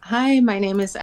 Hi, my name is.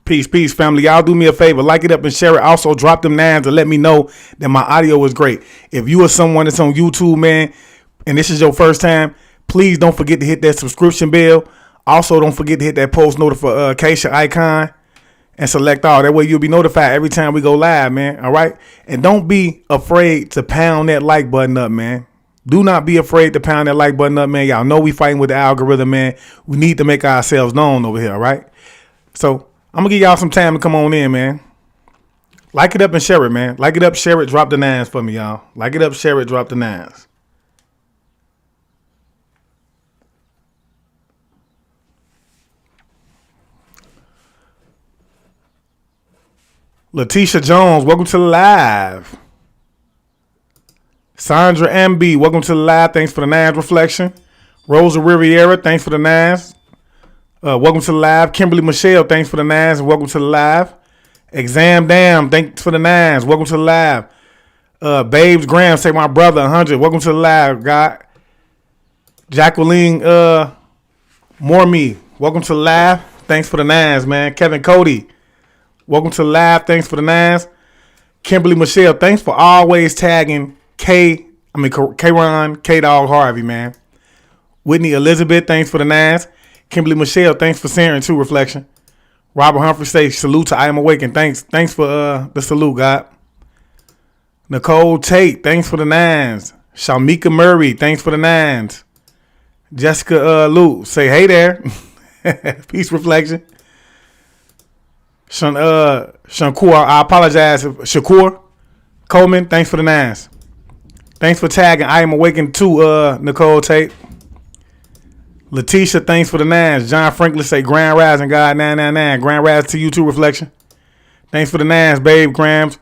Peace, peace, family. Y'all do me a favor, like it up and share it. Also, drop them nines to let me know that my audio is great. If you are someone that's on YouTube, man, and this is your first time, please don't forget to hit that subscription bell. Also, don't forget to hit that post notification icon and select all. That way, you'll be notified every time we go live, man. All right, and don't be afraid to pound that like button up, man. Do not be afraid to pound that like button up, man. Y'all know we fighting with the algorithm, man. We need to make ourselves known over here, all right? So I'm gonna give y'all some time to come on in, man. Like it up and share it, man. Like it up, share it, drop the nines for me, y'all. Like it up, share it, drop the nines. Letitia Jones, welcome to the live. Sandra MB, welcome to the live. Thanks for the nines reflection. Rosa Riviera, thanks for the nines. Welcome to the live. Kimberly Michelle, thanks for the nines and welcome to the live. Exam Dam, thanks for the nines. Welcome to the live. Babes Graham, say my brother 100. Welcome to the live, God. Jacqueline Morme, welcome to the live. Thanks for the nines, man. Kevin Cody, welcome to the live. Thanks for the nines. Kimberly Michelle, thanks for always tagging K-Ron, K-Dog Harvey, man. Whitney Elizabeth, thanks for the nines. Kimberly Michelle, thanks for sharing too, reflection. Robert Humphrey says, salute to I Am Awakened. Thanks for the salute, God. Nicole Tate, thanks for the nines. Shamika Murray, thanks for the nines. Jessica Lou, say hey there. Peace, reflection. Shakur, I apologize. Shakur Coleman, thanks for the nines. Thanks for tagging I Am Awakened too, Nicole Tate. Letitia, thanks for the nines. John Franklin say Grand Rising God 999. Grand Rising to you too, reflection. Thanks for the nines, babe. Grams.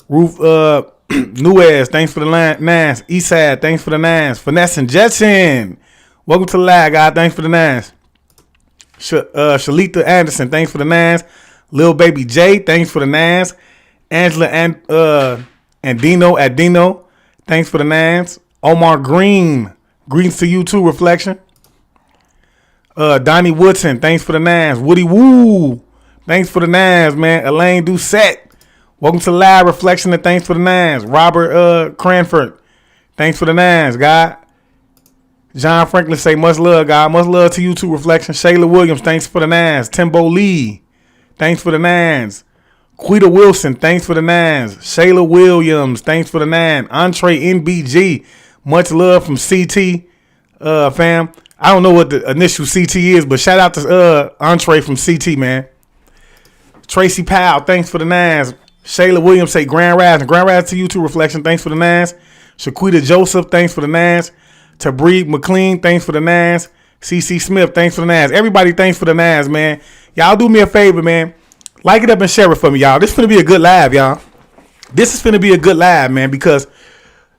Ruth Nuez, thanks for the nines. Eastside, thanks for the nines. Finesse and Jetson, welcome to the live, God. Thanks for the nines. Shalita Anderson, thanks for the nines. Lil Baby J, thanks for the nines. Angela and Dino, thanks for the nines. Omar Green, greetings to you too, reflection. Donnie Woodson, thanks for the nines. Woody Woo, thanks for the nines, man. Elaine Doucette, welcome to live reflection and thanks for the nines. Robert Cranford, thanks for the nines, God. John Franklin say much love, God. Much love to you too, reflection. Shayla Williams, thanks for the nines. Timbo Lee, thanks for the nines. Quita Wilson, thanks for the nines. Shayla Williams, thanks for the nine. Entree NBG, much love from CT, fam. I don't know what the initial CT is, but shout out to Entree from CT, man. Tracy Powell, thanks for the nines. Shayla Williams say Grand Rising. Grand Rising to you too, reflection. Thanks for the nines. Shaquita Joseph, thanks for the nines. Tabreed McLean, thanks for the nines. CC Smith, thanks for the nines. Everybody, thanks for the nines, man. Y'all do me a favor, man. Like it up and share it for me, y'all. This is finna be a good live, y'all. This is finna be a good live, man, because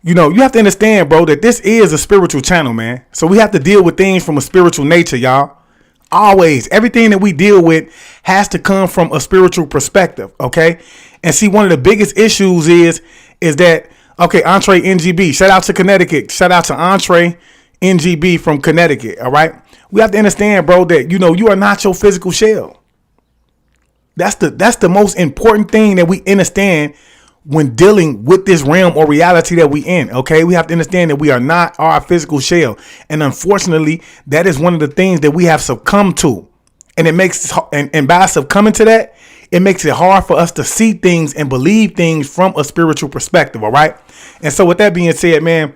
you know, you have to understand, bro, that this is a spiritual channel, man. So we have to deal with things from a spiritual nature, y'all. Always. Everything that we deal with has to come from a spiritual perspective, okay? And see, one of the biggest issues is that, okay, Entree NGB. Shout out to Connecticut. Shout out to Entree NGB from Connecticut, all right? We have to understand, bro, that, you know, you are not your physical shell. That's the most important thing that we understand when dealing with this realm or reality that we in, okay? We have to understand that we are not our physical shell. And unfortunately, that is one of the things that we have succumbed to. And it makes, and by succumbing to that, it makes it hard for us to see things and believe things from a spiritual perspective, all right? And so with that being said, man,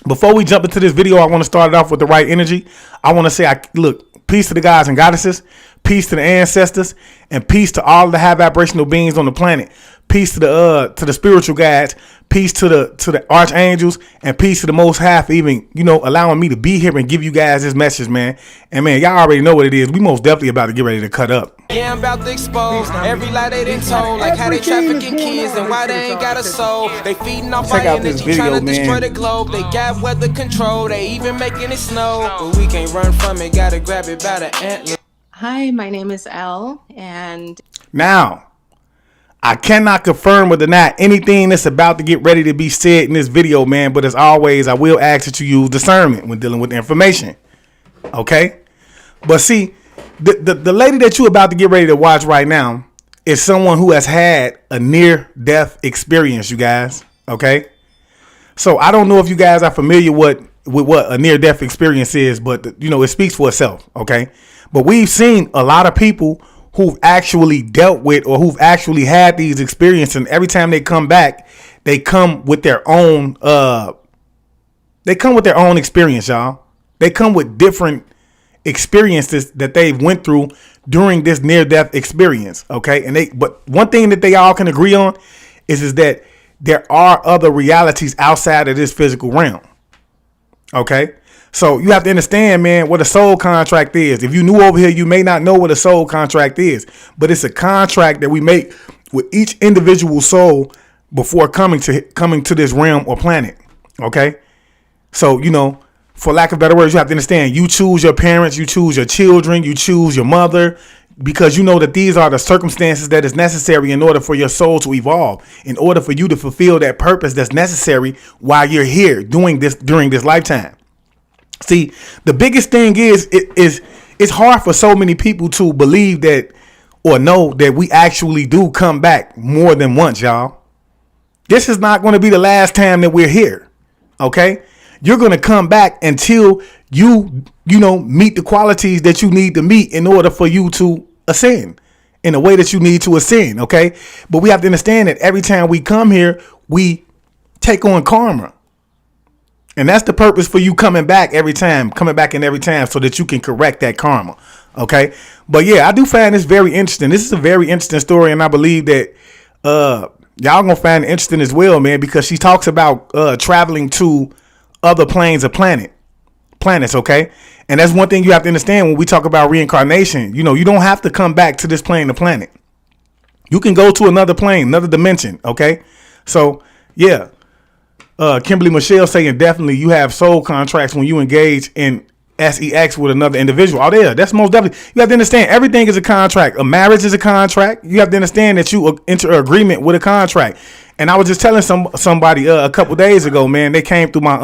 before we jump into this video, I want to start it off with the right energy. I want to say, look, peace to the gods and goddesses, peace to the ancestors, and peace to all the high vibrational beings on the planet. Peace to the spiritual guides, peace to the archangels, and peace to the Most High for even, allowing me to be here and give you guys this message, man. And man, y'all already know what it is. We most definitely about to get ready to cut up. Yeah, I'm about to expose every lie they done told, like how they trafficking kids and why they ain't got a soul. They feeding off our energy, trying to destroy the globe. They got weather control, they even making it snow. But we can't run from it, gotta grab it by the antler. Hi, my name is Elle, and now I cannot confirm or deny anything that's about to get ready to be said in this video, man. But as always, I will ask that you use discernment when dealing with the information. Okay? But see, the lady that you're about to get ready to watch right now is someone who has had a near-death experience, you guys. Okay? So I don't know if you guys are familiar with what a near-death experience is, but it speaks for itself. Okay? But we've seen a lot of people who've actually dealt with or who've actually had these experiences, and every time they come back, they come with their own experience, y'all. They come with different experiences that they've went through during this near-death experience. Okay, but one thing that they all can agree on is that there are other realities outside of this physical realm. Okay. So you have to understand, man, what a soul contract is. If you new over here, you may not know what a soul contract is, but it's a contract that we make with each individual soul before coming to this realm or planet. Okay. So, for lack of better words, you have to understand, you choose your parents, you choose your children, you choose your mother, because you know that these are the circumstances that is necessary in order for your soul to evolve, in order for you to fulfill that purpose that's necessary while you're here doing this during this lifetime. See, the biggest thing is it's hard for so many people to believe that or know that we actually do come back more than once, y'all. This is not going to be the last time that we're here. Okay? You're going to come back until you meet the qualities that you need to meet in order for you to ascend in a way that you need to ascend. Okay? But we have to understand that every time we come here, we take on karma. And that's the purpose for you coming back every time, so that you can correct that karma. Okay. But yeah, I do find this very interesting. This is a very interesting story. And I believe that y'all gonna find it interesting as well, man, because she talks about traveling to other planes of planets. Okay. And that's one thing you have to understand when we talk about reincarnation. You don't have to come back to this plane of planet. You can go to another plane, another dimension. Okay. So yeah. Kimberly Michelle saying definitely you have soul contracts when you engage in sex with another individual. Oh, yeah, that's most definitely. You have to understand everything is a contract. A marriage is a contract. You have to understand that you enter an agreement with a contract. And I was just telling somebody a couple days ago, man, they came through my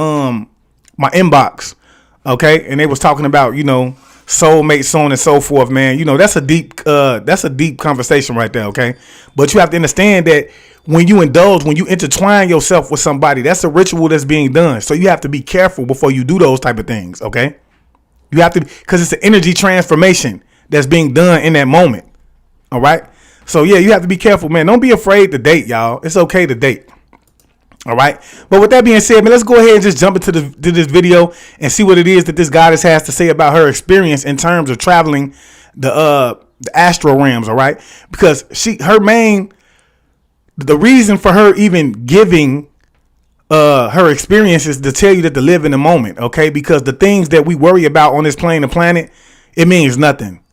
inbox, okay, and they was talking about soulmate, so on and so forth, man. That's a deep conversation right there, okay. But you have to understand that when you intertwine yourself with somebody, that's a ritual that's being done. So you have to be careful before you do those type of things, okay? You have to, because it's an energy transformation that's being done in that moment, all right? So yeah, you have to be careful, man. Don't be afraid to date, y'all. It's okay to date, all right? But with that being said, man, let's go ahead and just jump into this video and see what it is that this goddess has to say about her experience in terms of traveling the astral realms, all right? Because the reason for her even giving her experience is to tell you that to live in the moment, okay? Because the things that we worry about on this plane of planet, it means nothing.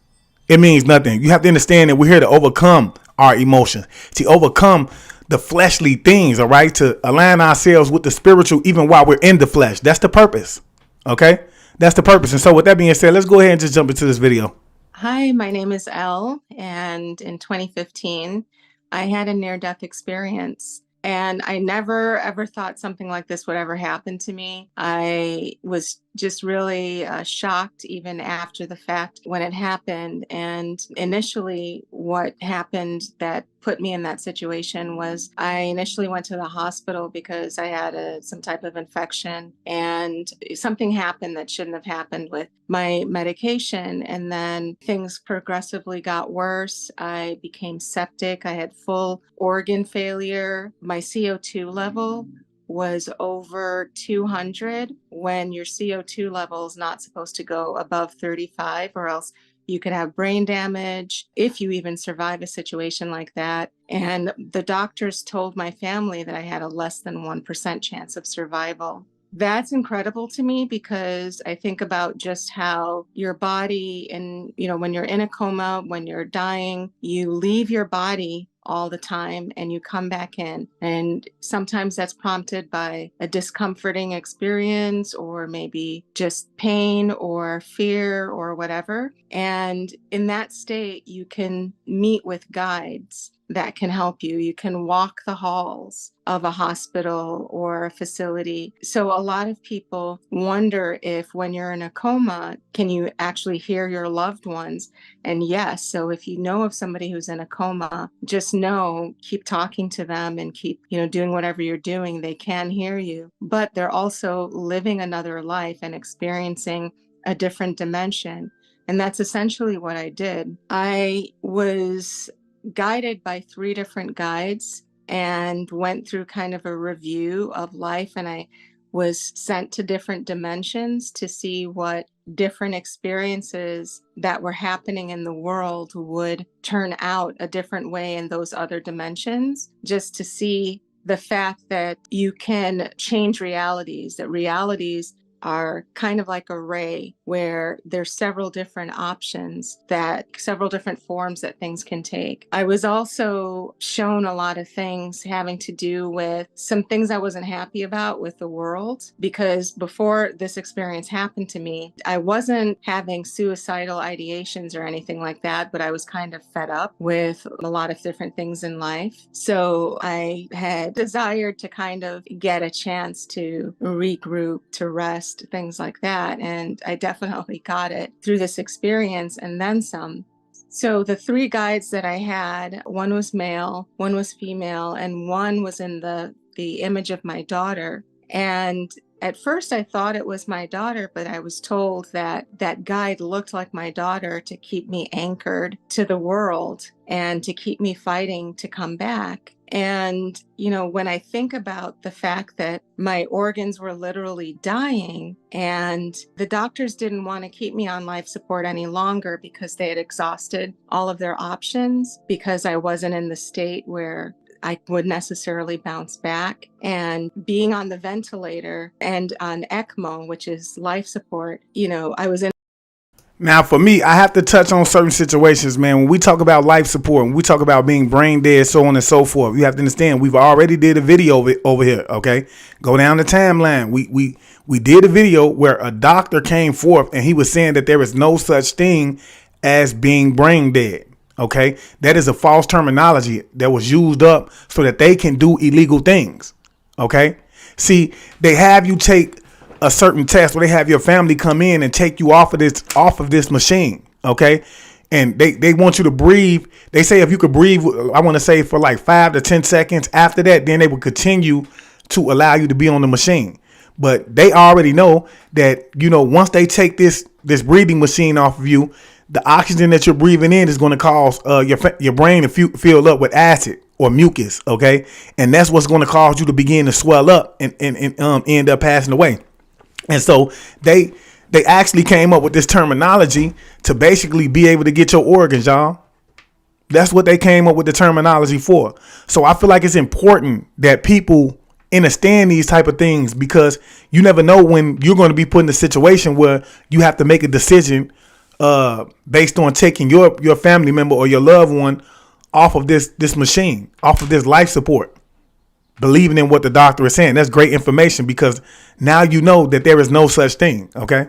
It means nothing. You have to understand that we're here to overcome our emotions, to overcome the fleshly things, all right? To align ourselves with the spiritual even while we're in the flesh. That's the purpose, okay? That's the purpose. And so with that being said, let's go ahead and just jump into this video. Hi, my name is Elle, and in 2015, I had a near-death experience. And I never ever thought something like this would ever happen to me. I was just really shocked even after the fact when it happened. And initially, what happened that put me in that situation was I initially went to the hospital because I had some type of infection, and something happened that shouldn't have happened with my medication. And then things progressively got worse. I became septic. I had full organ failure. My CO2 level was over 200 when your CO2 level is not supposed to go above 35, or else you could have brain damage if you even survive a situation like that. And the doctors told my family that I had a less than 1% chance of survival. That's incredible to me because I think about just how your body and, when you're in a coma, when you're dying, you leave your body all the time and you come back in. And sometimes that's prompted by a discomforting experience or maybe just pain or fear or whatever. And in that state, you can meet with guides that can help you. You can walk the halls of a hospital or a facility. So a lot of people wonder if when you're in a coma, can you actually hear your loved ones? And yes, so if you know of somebody who's in a coma, just know, keep talking to them and keep, doing whatever you're doing. They can hear you, but they're also living another life and experiencing a different dimension. And that's essentially what I did. I was guided by 3 different guides and went through kind of a review of life. And I was sent to different dimensions to see what different experiences that were happening in the world would turn out a different way in those other dimensions, just to see the fact that you can change realities, that realities are kind of like a ray where there's several different options, that several different forms that things can take. I was also shown a lot of things having to do with some things I wasn't happy about with the world, because before this experience happened to me, I wasn't having suicidal ideations or anything like that, but I was kind of fed up with a lot of different things in life. So I had desired to kind of get a chance to regroup, to rest, things like that. And I definitely got it through this experience and then some. So the 3 guides that I had, one was male, one was female, and one was in the image of my daughter. And at first I thought it was my daughter, but I was told that that guide looked like my daughter to keep me anchored to the world and to keep me fighting to come back. And, when I think about the fact that my organs were literally dying and the doctors didn't want to keep me on life support any longer because they had exhausted all of their options, because I wasn't in the state where I would necessarily bounce back, and being on the ventilator and on ECMO, which is life support, I was in. Now, for me, I have to touch on certain situations, man. When we talk about life support, when we talk about being brain dead, so on and so forth, you have to understand we've already did a video over here. Okay, go down the timeline. We did a video where a doctor came forth and he was saying that there is no such thing as being brain dead. Okay, that is a false terminology that was used up so that they can do illegal things. Okay, see, they have you take a certain test where they have your family come in and take you off of this machine. Okay, and they want you to breathe. They say if you could breathe, I want to say for like 5 to 10 seconds. After that, then they will continue to allow you to be on the machine. But they already know that, once they take this breathing machine off of you, the oxygen that you're breathing in is going to cause your brain to fill up with acid or mucus. Okay, and that's what's going to cause you to begin to swell up and end up passing away. And so they actually came up with this terminology to basically be able to get your organs, y'all. That's what they came up with the terminology for. So I feel like it's important that people understand these type of things, because you never know when you're going to be put in a situation where you have to make a decision based on taking your family member or your loved one off of this machine, off of this life support, believing in what the doctor is saying. That's great information, because now you know that there is no such thing. Okay.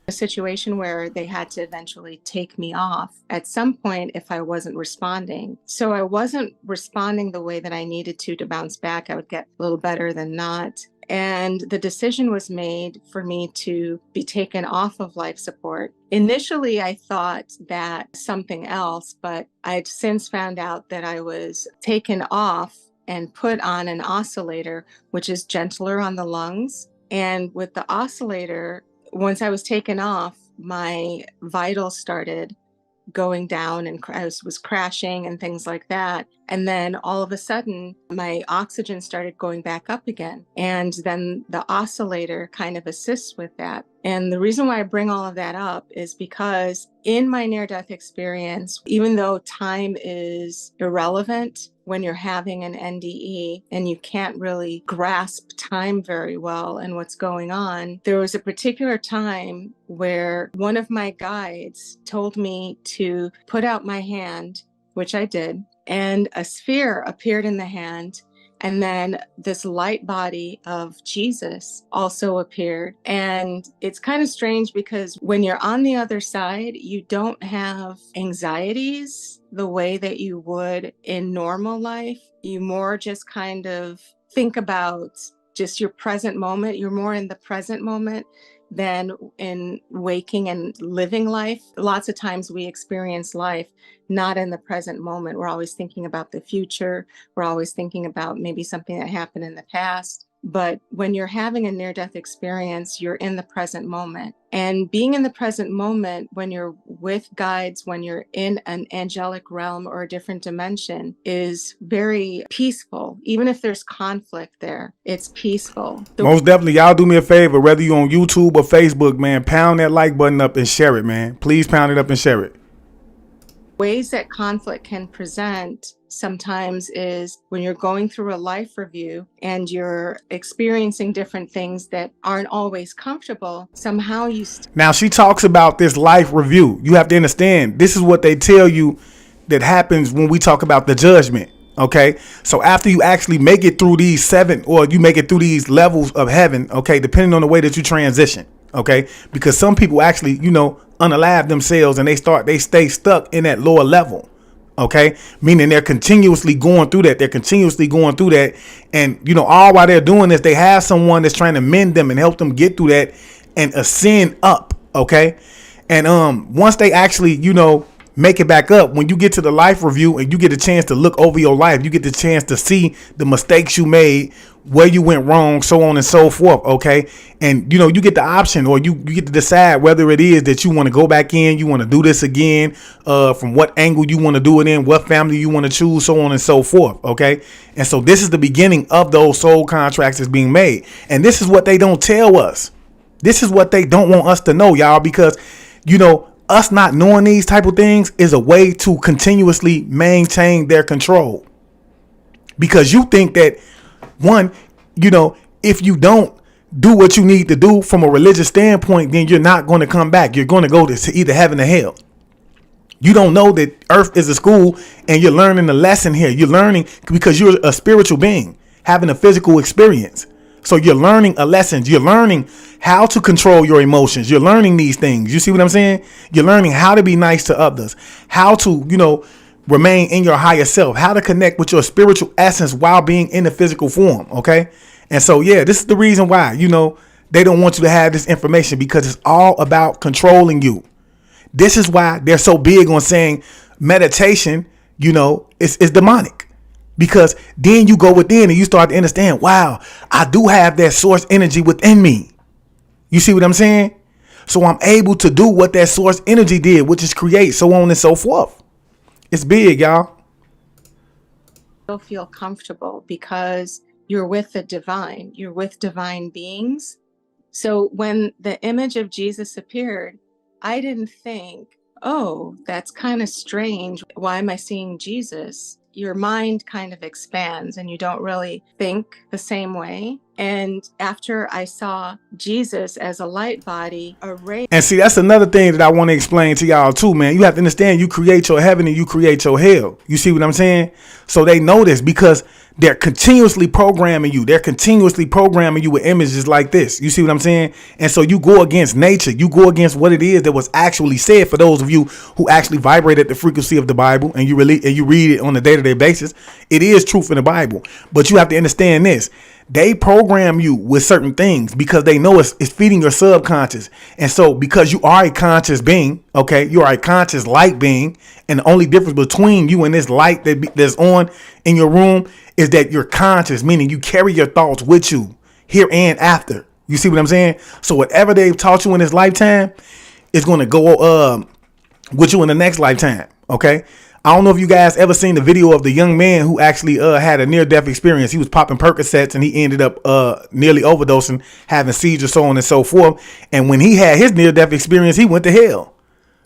A situation where they had to eventually take me off at some point if I wasn't responding. So I wasn't responding the way that I needed to bounce back. I would get a little better than not. And the decision was made for me to be taken off of life support. Initially, I thought that something else, but I'd since found out that I was taken off and put on an oscillator, which is gentler on the lungs. And with the oscillator, once I was taken off, my vitals started going down and I was crashing and things like that. And then all of a sudden, my oxygen started going back up again. And then the oscillator kind of assists with that. And the reason why I bring all of that up is because in my near-death experience, even though time is irrelevant when you're having an NDE and you can't really grasp time very well and what's going on, there was a particular time where one of my guides told me to put out my hand, which I did, and a sphere appeared in the hand. And then this light body of Jesus also appeared. And it's kind of strange because when you're on the other side, you don't have anxieties the way that you would in normal life. You more just kind of think about just your present moment. You're more in the present moment than in waking and living life. Lots of times we experience life not in the present moment. We're always thinking about the future. We're always thinking about maybe something that happened in the past. But when you're having a near-death experience, you're in the present moment. And being in the present moment, when you're with guides, when you're in an angelic realm or a different dimension, is very peaceful. Even if there's conflict there, it's peaceful. Most definitely, y'all do me a favor, whether you're on YouTube or Facebook, man, pound that like button up and share it, man. Please pound it up and share it. Ways that conflict can present sometimes is when you're going through a life review and you're experiencing different things that aren't always comfortable. Somehow you now she talks about this life review. You have to understand, this is what they tell you that happens when we talk about the judgment. Okay, so after you actually make it through these 7, or you make it through these levels of heaven, okay, depending on the way that you transition, okay, because some people actually, unalive themselves and they stay stuck in that lower level, okay, meaning they're continuously going through that. And all while they're doing this, they have someone that's trying to mend them and help them get through that and ascend up, okay. And once they actually make it back up, when you get to the life review and you get a chance to look over your life, you get the chance to see the mistakes you made, where you went wrong, so on and so forth, okay. And you get the option, or you get to decide whether it is that you want to go back in, you want to do this again, from what angle you want to do it in, what family you want to choose, so on and so forth, okay. And so this is the beginning of those soul contracts that's being made, and this is what they don't tell us. This is what they don't want us to know, y'all, because us not knowing these type of things is a way to continuously maintain their control. Because you think that, one, if you don't do what you need to do from a religious standpoint, then you're not going to come back. You're going to go to either heaven or hell. You don't know that earth is a school and you're learning a lesson here. You're learning because you're a spiritual being having a physical experience. So you're learning a lesson. You're learning how to control your emotions. You're learning these things. You see what I'm saying? You're learning how to be nice to others, how to, remain in your higher self, how to connect with your spiritual essence while being in the physical form. Okay. And so, yeah, this is the reason why, they don't want you to have this information, because it's all about controlling you. This is why they're so big on saying meditation, is demonic. Because then you go within and you start to understand, wow, I do have that source energy within me. You see what I'm saying? So I'm able to do what that source energy did, which is create, so on and so forth. It's big, y'all. You'll feel comfortable because you're with the divine. You're with divine beings. So when the image of Jesus appeared, I didn't think, oh, that's kind of strange. Why am I seeing Jesus? Your mind kind of expands and you don't really think the same way. And after I saw Jesus as a light body, a ray. And see, that's another thing that I want to explain to y'all too, man. You have to understand, you create your heaven and you create your hell. You see what I'm saying? So they know this because they're continuously programming you. They're continuously programming you with images like this. You see what I'm saying? And so you go against nature. You go against what it is that was actually said. For those of you who actually vibrate at the frequency of the Bible and you read it on a day-to-day basis, it is truth in the Bible. But you have to understand this. They program you with certain things because they know it's feeding your subconscious. And so because you are a conscious being, okay, you are a conscious light being. And the only difference between you and this light that's on in your room is that you're conscious, meaning you carry your thoughts with you here and after. You see what I'm saying? So whatever they've taught you in this lifetime is going to go with you in the next lifetime. Okay. I don't know if you guys ever seen the video of the young man who actually had a near-death experience. He was popping Percocets and he ended up nearly overdosing, having seizures, so on and so forth. And when he had his near-death experience, he went to hell.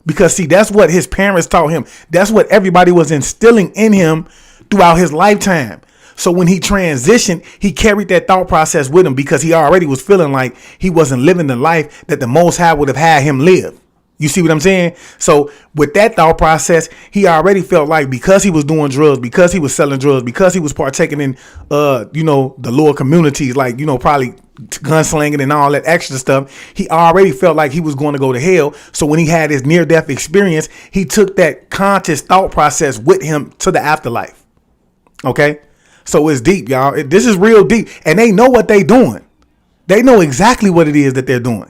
Because, see, that's what his parents taught him. That's what everybody was instilling in him throughout his lifetime. So when he transitioned, he carried that thought process with him because he already was feeling like he wasn't living the life that the Most High would have had him live. You see what I'm saying? So with that thought process, he already felt like because he was doing drugs, because he was selling drugs, because he was partaking in, the lower communities, like, probably gunslinging and all that extra stuff, he already felt like he was going to go to hell. So when he had his near-death experience, he took that conscious thought process with him to the afterlife. Okay? So it's deep, y'all. This is real deep. And they know what they doing. They know exactly what it is that they're doing.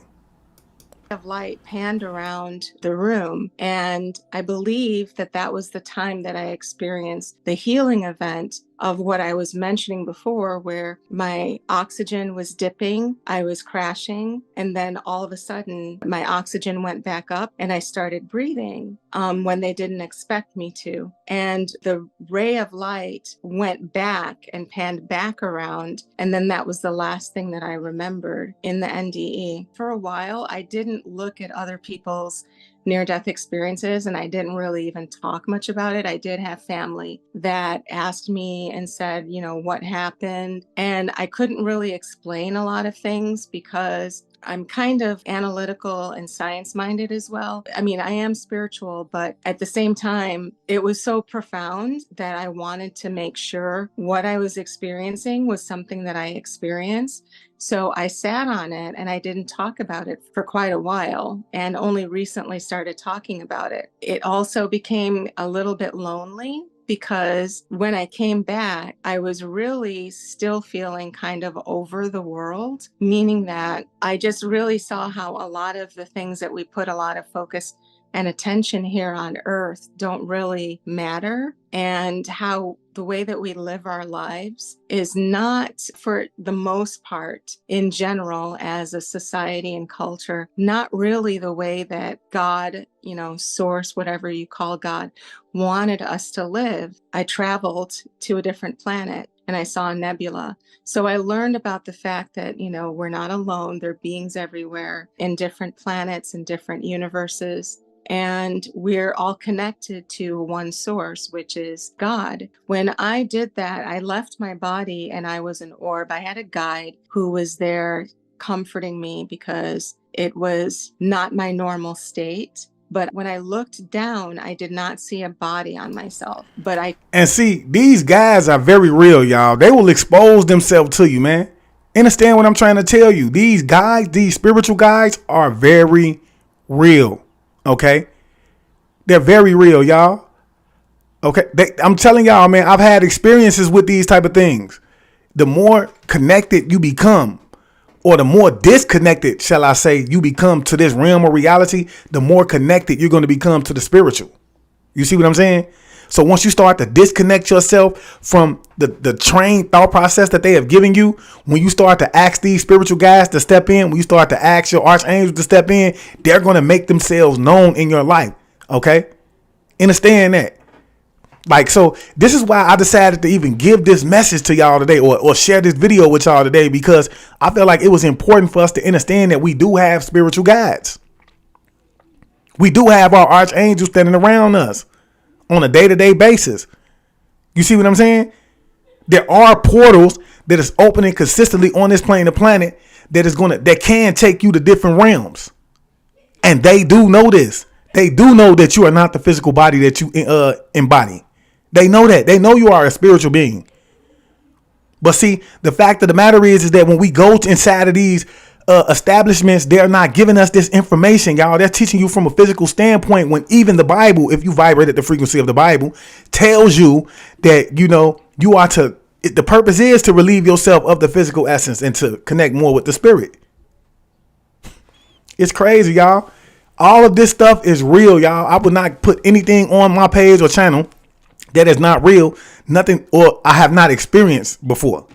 Of light panned around the room, and I believe that was the time that I experienced the healing event of what I was mentioning before, where my oxygen was dipping, I was crashing, and then all of a sudden my oxygen went back up and I started breathing when they didn't expect me to. And the ray of light went back and panned back around, and then that was the last thing that I remembered in the NDE. For a while, I didn't look at other people's near-death experiences, and I didn't really even talk much about it. I did have family that asked me and said, what happened? And I couldn't really explain a lot of things because I'm kind of analytical and science-minded as well. I mean, I am spiritual, but at the same time, it was so profound that I wanted to make sure what I was experiencing was something that I experienced. So I sat on it and I didn't talk about it for quite a while, and only recently started talking about it. It also became a little bit lonely because when I came back, I was really still feeling kind of over the world, meaning that I just really saw how a lot of the things that we put a lot of focus and attention here on earth don't really matter, and how the way that we live our lives is not, for the most part, in general, as a society and culture, not really the way that God, source, whatever you call God, wanted us to live. I traveled to a different planet and I saw a nebula. So I learned about the fact that, we're not alone. There are beings everywhere in different planets and different universes. And we're all connected to one source, which is God. When I did that, I left my body and I was an orb. I had a guide who was there comforting me because it was not my normal state. But when I looked down, I did not see a body on myself. And see, these guys are very real, y'all. They will expose themselves to you, man. Understand what I'm trying to tell you? These guys, these spiritual guys, are very real. Okay, they're very real, y'all. Okay, I'm telling y'all, man, I've had experiences with these type of things. The more connected you become, or the more disconnected, shall I say, you become to this realm of reality, the more connected you're going to become to the spiritual. You see what I'm saying? So once you start to disconnect yourself from the trained thought process that they have given you, when you start to ask these spiritual guys to step in, when you start to ask your archangels to step in, they're going to make themselves known in your life. Okay? Understand that. Like, so this is why I decided to even give this message to y'all today, or share this video with y'all today, because I feel like it was important for us to understand that we do have spiritual guides. We do have our archangels standing around us on a day-to-day basis. You see what I'm saying? There are portals that is opening consistently on this plane of planet that can take you to different realms. And they do know this. They do know that you are not the physical body that you embody. They know that. They know you are a spiritual being. But see, the fact of the matter is that when we go inside of these establishments, they're not giving us this information, y'all. They're teaching you from a physical standpoint, when even the Bible, if you vibrate at the frequency of the Bible, tells you that, you are to, the purpose is to relieve yourself of the physical essence and to connect more with the spirit. It's crazy, y'all. All of this stuff is real, y'all. I would not put anything on my page or channel that is not real, nothing, or I have not experienced before.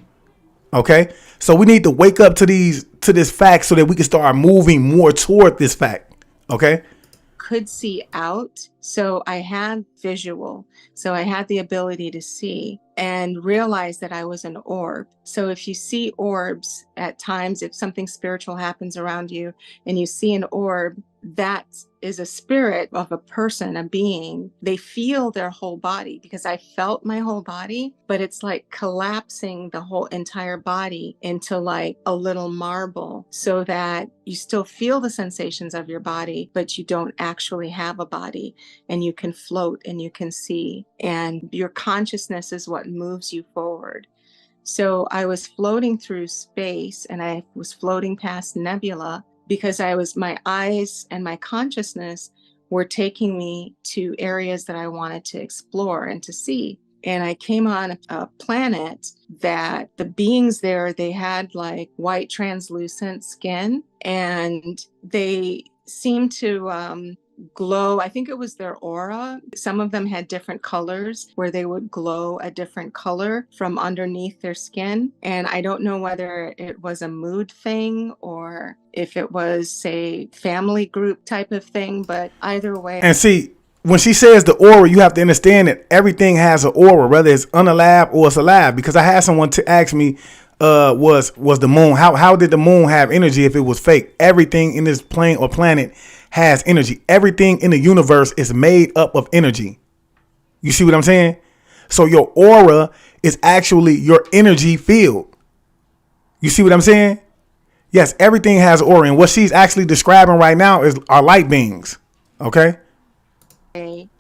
Okay, so we need to wake up to this fact so that we can start moving more toward this fact. Okay. could see out. So I had visual. So I had the ability to see and realize that I was an orb. So if you see orbs at times, if something spiritual happens around you and you see an orb, that is a spirit of a person, a being. They feel their whole body, because I felt my whole body, but it's like collapsing the whole entire body into like a little marble, so that you still feel the sensations of your body, but you don't actually have a body, and you can float and you can see, and your consciousness is what moves you forward. So I was floating through space, and I was floating past nebula, because my eyes and my consciousness were taking me to areas that I wanted to explore and to see. And I came on a planet that the beings there, they had like white translucent skin, and they seemed to glow. I think it was their aura. Some of them had different colors where they would glow a different color from underneath their skin. And I don't know whether it was a mood thing or if it was, say, family group type of thing, but either way. And see, when she says the aura, you have to understand that everything has an aura, whether it's unalive or it's alive. Because I had someone to ask me, was the moon, how did the moon have energy if it was fake? Everything in this plane or planet has energy. Everything in the universe is made up of energy. You see what I'm saying? So your aura is actually your energy field. You see what I'm saying? Yes, everything has aura. And what she's actually describing right now is our light beings. Okay?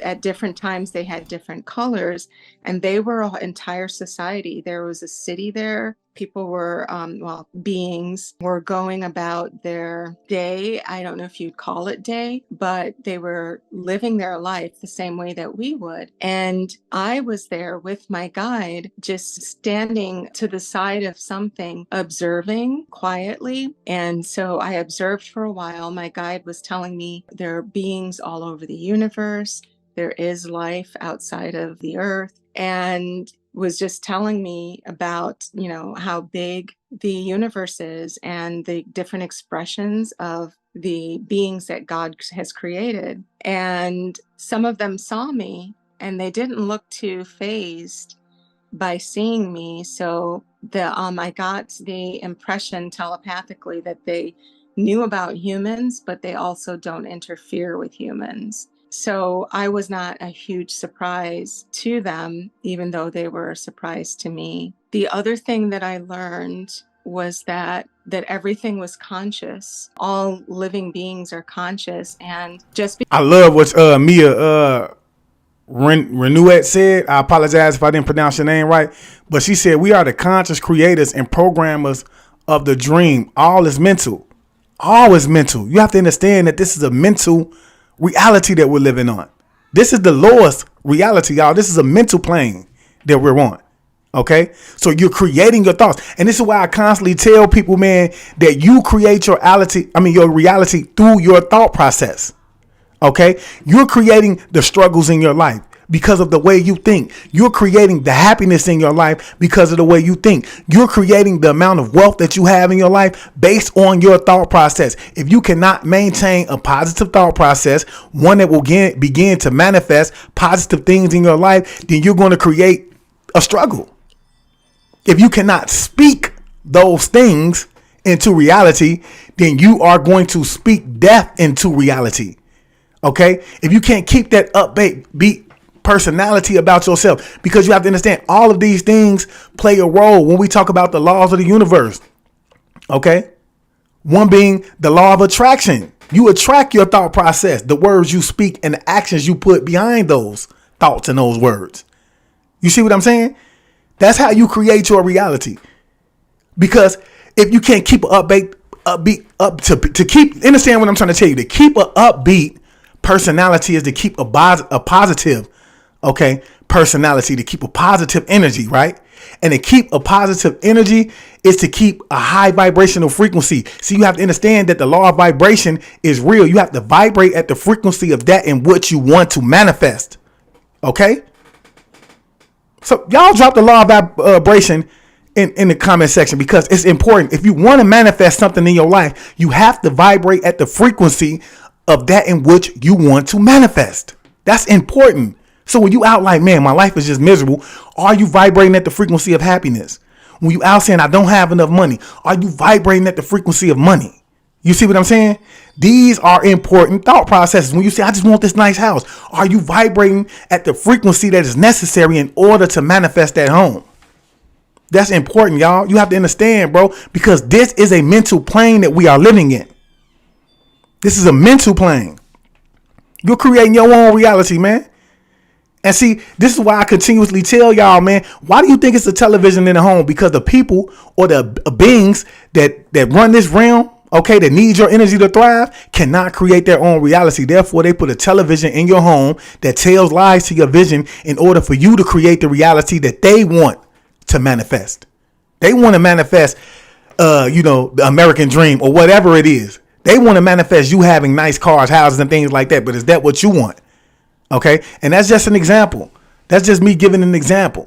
At different times, they had different colors, and they were an entire society. There was a city there. People were, beings were going about their day. I don't know if you'd call it day, but they were living their life the same way that we would. And I was there with my guide, just standing to the side of something, observing quietly. And so I observed for a while. My guide was telling me there are beings all over the universe. There is life outside of the earth, and was just telling me about, how big the universe is and the different expressions of the beings that God has created. And some of them saw me, and they didn't look too fazed by seeing me. So I got the impression telepathically that they knew about humans, but they also don't interfere with humans. So I was not a huge surprise to them, even though they were a surprise to me. The other thing that I learned was that everything was conscious. All living beings are conscious. And I love what Mia Renouet said. I apologize if I didn't pronounce your name right, but she said we are the conscious creators and programmers of the dream. All is mental. All is mental. You have to understand that this is a mental reality that we're living on. This is the lowest reality, y'all. This is a mental plane that we're on. Okay, so you're creating your thoughts, and this is why I constantly tell people, man, that you create your reality through your thought process. Okay, you're creating the struggles in your life because of the way you think. You're creating the happiness in your life because of the way you think. You're creating the amount of wealth that you have in your life based on your thought process. If you cannot maintain a positive thought process, one that will begin to manifest positive things in your life, then you're going to create a struggle. If you cannot speak those things into reality, then you are going to speak death into reality. Okay? If you can't keep that upbeat personality about yourself, because you have to understand all of these things play a role when we talk about the laws of the universe. Okay? One being the law of attraction. You attract your thought process, the words you speak and the actions you put behind those thoughts and those words. You see what I'm saying? That's how you create your reality. Because if you can't keep an to keep, understand what I'm trying to tell you, to keep an upbeat personality is to keep a positive, personality, to keep a positive energy, right? And to keep a positive energy is to keep a high vibrational frequency. So you have to understand that the law of vibration is real. You have to vibrate at the frequency of that in what you want to manifest. Okay? So y'all drop the law of vibration in the comment section, because it's important. If you want to manifest something in your life, you have to vibrate at the frequency of that in which you want to manifest. That's important. So when you out like, man, my life is just miserable, are you vibrating at the frequency of happiness? When you out saying, I don't have enough money, are you vibrating at the frequency of money? You see what I'm saying? These are important thought processes. When you say, I just want this nice house, are you vibrating at the frequency that is necessary in order to manifest that home? That's important, y'all. You have to understand, bro, because this is a mental plane that we are living in. This is a mental plane. You're creating your own reality, man. And see, this is why I continuously tell y'all, man, why do you think it's a television in the home? Because the people or the beings that run this realm, okay, that need your energy to thrive, cannot create their own reality. Therefore, they put a television in your home that tells lies to your vision in order for you to create the reality that they want to manifest. They want to manifest, the American dream or whatever it is. They want to manifest you having nice cars, houses, and things like that. But is that what you want? Okay. And that's just an example. That's just me giving an example.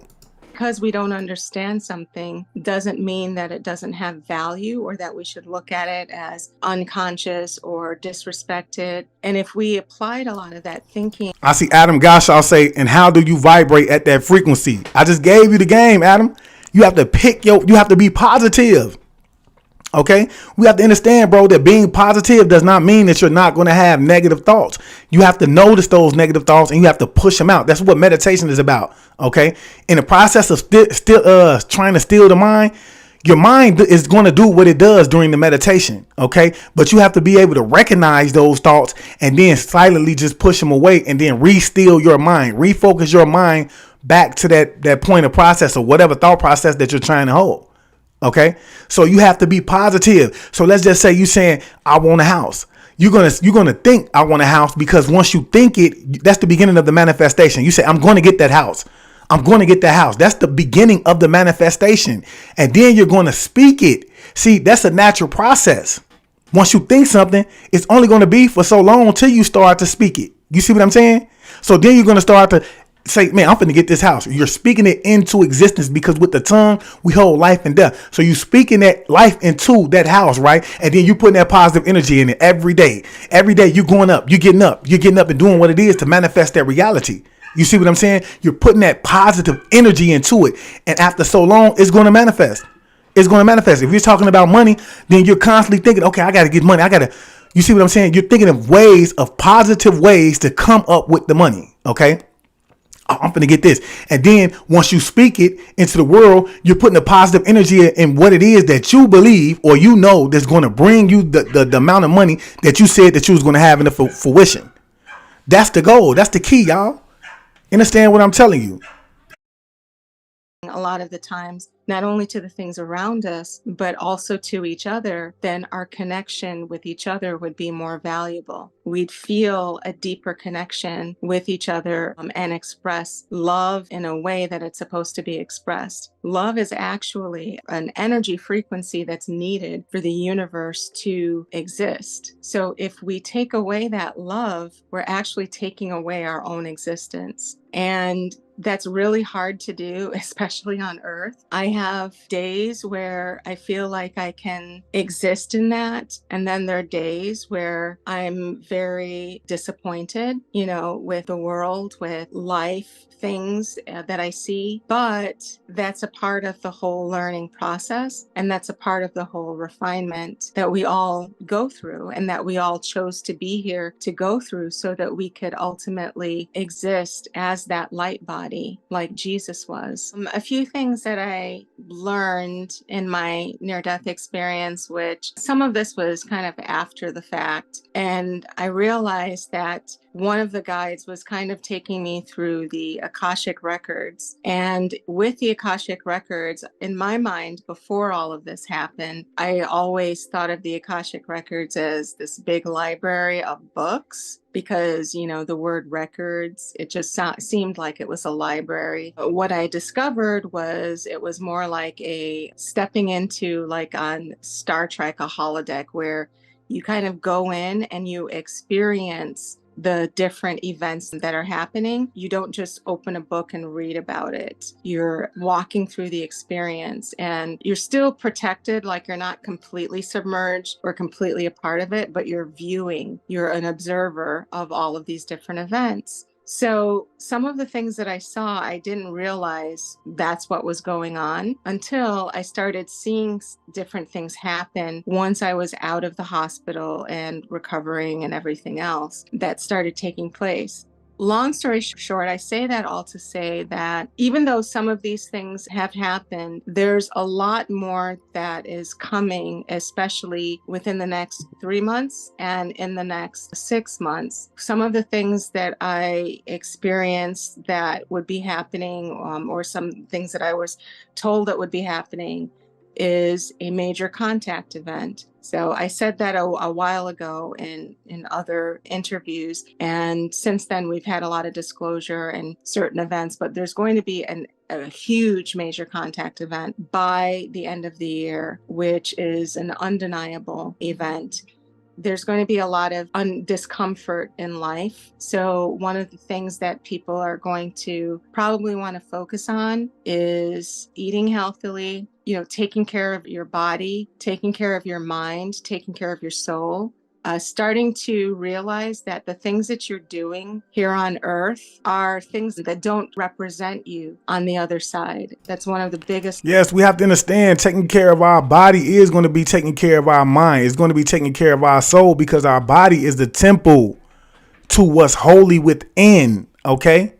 Because we don't understand something doesn't mean that it doesn't have value or that we should look at it as unconscious or disrespected. And if we applied a lot of that thinking. I see Adam Goshaw say, and how do you vibrate at that frequency? I just gave you the game, Adam. You have to you have to be positive. Okay, we have to understand, bro, that being positive does not mean that you're not going to have negative thoughts. You have to notice those negative thoughts and you have to push them out. That's what meditation is about. Okay, in the process of trying to steal the mind, your mind is going to do what it does during the meditation. Okay, but you have to be able to recognize those thoughts and then silently just push them away and then re-steal your mind, refocus your mind back to that point of process or whatever thought process that you're trying to hold. Okay, so you have to be positive. So let's just say you saying, I want a house. You're gonna think I want a house because once you think it, that's the beginning of the manifestation. You say, I'm going to get that house. I'm going to get that house. That's the beginning of the manifestation. And then you're going to speak it. See, that's a natural process. Once you think something, it's only going to be for so long until you start to speak it. You see what I'm saying? So then you're going to start to say, man, I'm finna get this house. You're speaking it into existence because with the tongue, we hold life and death. So you speaking that life into that house, right? And then you putting that positive energy in it every day. Every day you're going up, you're getting up and doing what it is to manifest that reality. You see what I'm saying? You're putting that positive energy into it. And after so long, it's going to manifest. It's going to manifest. If you're talking about money, then you're constantly thinking, okay, I got to get money. You see what I'm saying? You're thinking of positive ways to come up with the money. Okay. I'm going to get this. And then once you speak it into the world, you're putting a positive energy in what it is that you believe or you know that's going to bring you the amount of money that you said that you was going to have in the fruition. That's the goal. That's the key, y'all. Understand what I'm telling you? A lot of the times, not only to the things around us, but also to each other, then our connection with each other would be more valuable. We'd feel a deeper connection with each other and express love in a way that it's supposed to be expressed. Love is actually an energy frequency that's needed for the universe to exist. So if we take away that love, we're actually taking away our own existence. And that's really hard to do, especially on Earth. I have days where I feel like I can exist in that. And then there are days where I'm very disappointed, with the world, with life, things that I see. But that's a part of the whole learning process. And that's a part of the whole refinement that we all go through and that we all chose to be here to go through so that we could ultimately exist as that light body like Jesus was. A few things that I learned in my near-death experience, which some of this was kind of after the fact, and I realized that one of the guides was kind of taking me through the Akashic records. And with the Akashic records, in my mind, before all of this happened, I always thought of the Akashic records as this big library of books because, the word records, it just seemed like it was a library. But what I discovered was it was more like a stepping into, like on Star Trek, a holodeck where you kind of go in and you experience the different events that are happening. You don't just open a book and read about it. You're walking through the experience, and you're still protected, like you're not completely submerged or completely a part of it, but you're viewing, you're an observer of all of these different events. So some of the things that I saw, I didn't realize that's what was going on until I started seeing different things happen once I was out of the hospital and recovering and everything else that started taking place. Long story short, I say that all to say that even though some of these things have happened, there's a lot more that is coming, especially within the next 3 months and in the next 6 months. Some of the things that I experienced that would be happening, or some things that I was told that would be happening, is a major contact event. So I said that a while ago in other interviews, and since then we've had a lot of disclosure and certain events, but there's going to be a huge major contact event by the end of the year, which is an undeniable event. There's going to be a lot of discomfort in life. So one of the things that people are going to probably want to focus on is eating healthily, taking care of your body, taking care of your mind, taking care of your soul. Starting to realize that the things that you're doing here on earth are things that don't represent you on the other side. That's one of the biggest. Yes, we have to understand taking care of our body is going to be taking care of our mind. It's going to be taking care of our soul, because our body is the temple to what's holy within. Okay.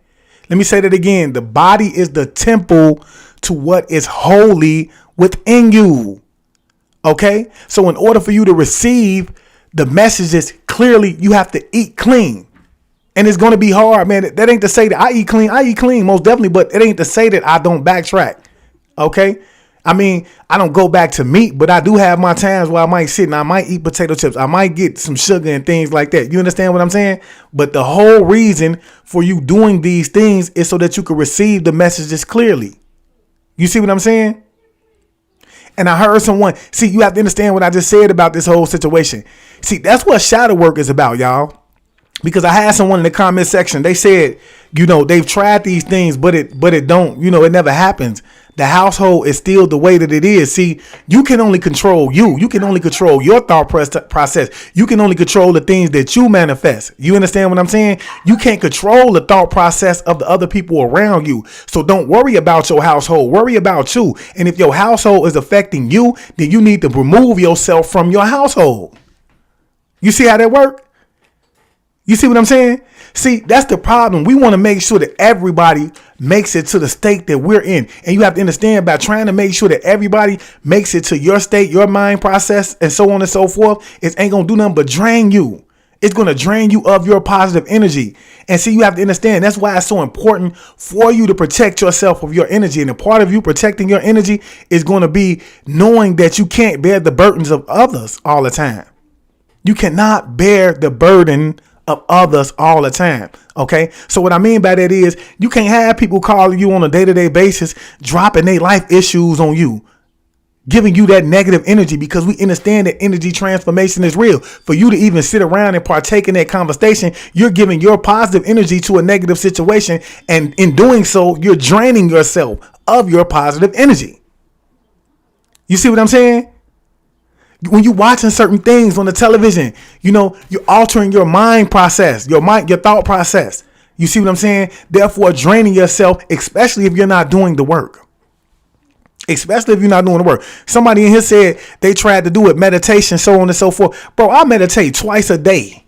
Let me say that again. The body is the temple to what is holy within you. Okay. So in order for you to receive the message is clearly, you have to eat clean. And it's going to be hard, man. That ain't to say that I eat clean. I eat clean, most definitely. But it ain't to say that I don't backtrack. Okay. I mean, I don't go back to meat, but I do have my times where I might sit and I might eat potato chips. I might get some sugar and things like that. You understand what I'm saying? But the whole reason for you doing these things is so that you can receive the messages clearly. You see what I'm saying? And I heard someone, see, you have to understand what I just said about this whole situation. See, that's what shadow work is about, y'all. Because I had someone in the comment section, they said, they've tried these things, but it don't, it never happens. The household is still the way that it is. See, you can only control you. You can only control your thought process. You can only control the things that you manifest. You understand what I'm saying? You can't control the thought process of the other people around you. So don't worry about your household. Worry about you. And if your household is affecting you, then you need to remove yourself from your household. You see how that works? You see what I'm saying? See, that's the problem. We want to make sure that everybody makes it to the state that we're in. And you have to understand, by trying to make sure that everybody makes it to your state, your mind process, and so on and so forth, it ain't going to do nothing but drain you. It's going to drain you of your positive energy. And see, you have to understand, that's why it's so important for you to protect yourself of your energy. And a part of you protecting your energy is going to be knowing that you can't bear the burdens of others all the time. You cannot bear the burden of others all the time. Okay. So what I mean by that is, you can't have people calling you on a day-to-day basis, dropping their life issues on you, giving you that negative energy, because we understand that energy transformation is real. For you to even sit around and partake in that conversation, you're giving your positive energy to a negative situation. And in doing so, you're draining yourself of your positive energy. You see what I'm saying? When you're watching certain things on the television, you're altering your mind process, your thought process. You see what I'm saying? Therefore, draining yourself, especially if you're not doing the work. Especially if you're not doing the work. Somebody in here said they tried to do it, meditation, so on and so forth. Bro, I meditate twice a day,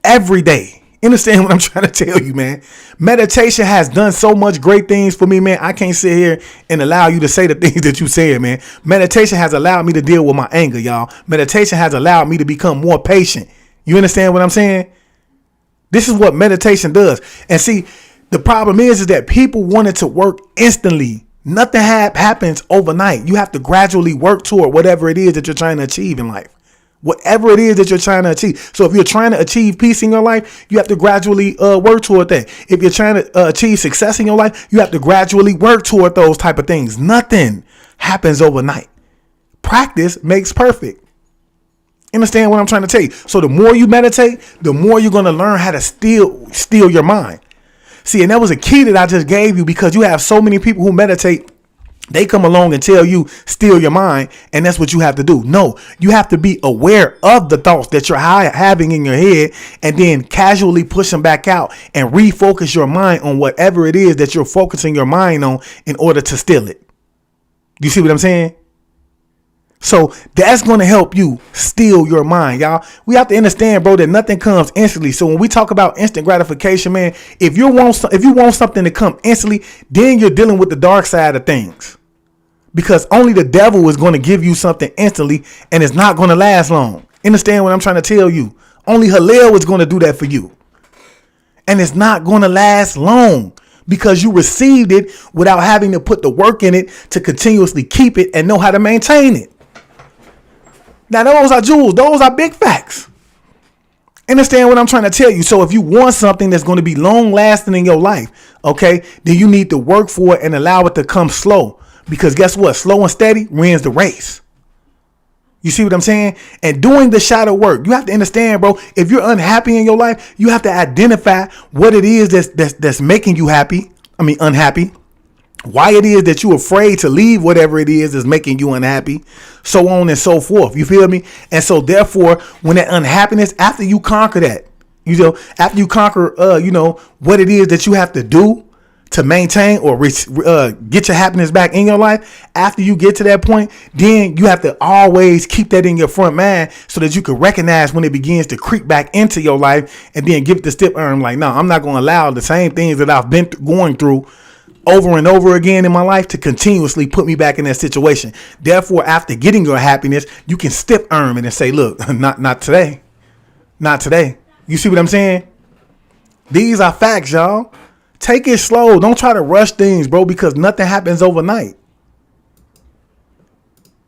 every day. Understand what I'm trying to tell you, man. Meditation has done so much great things for me, man. I can't sit here and allow you to say the things that you said, man. Meditation has allowed me to deal with my anger, y'all. Meditation has allowed me to become more patient. You understand what I'm saying? This is what meditation does. And see, the problem is that people want it to work instantly. Nothing happens overnight. You have to gradually work toward whatever it is that you're trying to achieve in life. Whatever it is that you're trying to achieve. So if you're trying to achieve peace in your life, you have to gradually work toward that. If you're trying to achieve success in your life, you have to gradually work toward those type of things. Nothing happens overnight. Practice makes perfect. Understand what I'm trying to tell you? So the more you meditate, the more you're going to learn how to steal your mind. See, and that was a key that I just gave you, because you have so many people who meditate. They come along and tell you, steal your mind, and that's what you have to do. No, you have to be aware of the thoughts that you're having in your head, and then casually push them back out and refocus your mind on whatever it is that you're focusing your mind on in order to steal it. You see what I'm saying? So that's going to help you steal your mind, y'all. We have to understand, bro, that nothing comes instantly. So when we talk about instant gratification, man, if you want something to come instantly, then you're dealing with the dark side of things, because only the devil is going to give you something instantly, and it's not going to last long. Understand what I'm trying to tell you? Only Hallel is going to do that for you, and it's not going to last long, because you received it without having to put the work in it to continuously keep it and know how to maintain it. Now, those are jewels. Those are big facts. Understand what I'm trying to tell you? So if you want something that's going to be long lasting in your life, okay, then you need to work for it and allow it to come slow. Because guess what? Slow and steady wins the race. You see what I'm saying? And doing the shadow work, you have to understand, bro, if you're unhappy in your life, you have to identify what it is that's making you unhappy. Why it is that you're afraid to leave whatever it is that's making you unhappy, so on and so forth. You feel me? And so therefore, when that unhappiness, after you conquer that, after you conquer, what it is that you have to do to maintain or get your happiness back in your life, after you get to that point, then you have to always keep that in your front mind so that you can recognize when it begins to creep back into your life, and then give it the stiff arm, like, no, I'm not going to allow the same things that I've been going through over and over again in my life to continuously put me back in that situation. Therefore, after getting your happiness, you can stiff arm it and say, look, not today. Not today. You see what I'm saying? These are facts, y'all. Take it slow. Don't try to rush things, bro, because nothing happens overnight.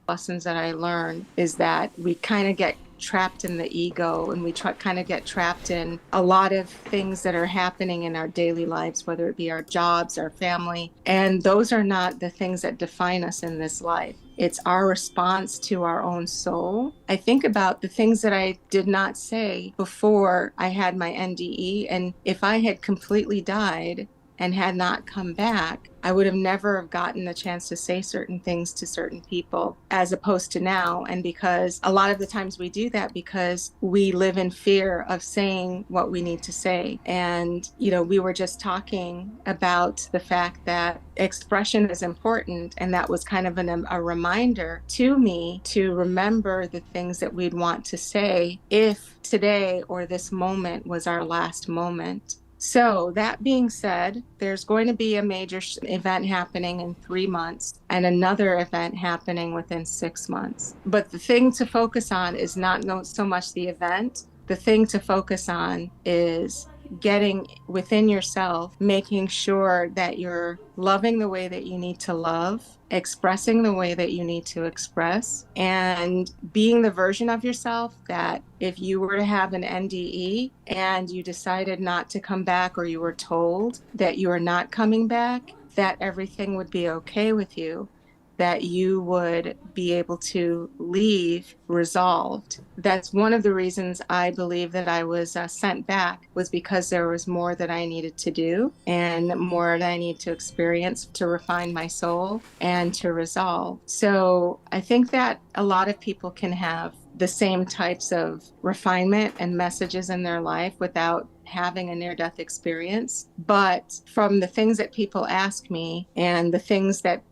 Lessons that I learned is that we kind of get trapped in the ego, and we kind of get trapped in a lot of things that are happening in our daily lives, whether it be our jobs, our family. And those are not the things that define us in this life. It's our response to our own soul. I think about the things that I did not say before I had my NDE. And if I had completely died and had not come back, I would have never have gotten the chance to say certain things to certain people, as opposed to now. And because a lot of the times we do that because we live in fear of saying what we need to say. And, we were just talking about the fact that expression is important. And that was kind of a reminder to me to remember the things that we'd want to say if today or this moment was our last moment. So that being said, there's going to be a major event happening in 3 months and another event happening within 6 months. But the thing to focus on is not so much the event. The thing to focus on is getting within yourself, making sure that you're loving the way that you need to love, expressing the way that you need to express, and being the version of yourself that if you were to have an NDE and you decided not to come back, or you were told that you are not coming back, that everything would be okay with you, that you would be able to leave resolved. That's one of the reasons I believe that I was sent back, was because there was more that I needed to do and more that I need to experience to refine my soul and to resolve. So I think that a lot of people can have the same types of refinement and messages in their life without having a near-death experience. But from the things that people ask me and the things that,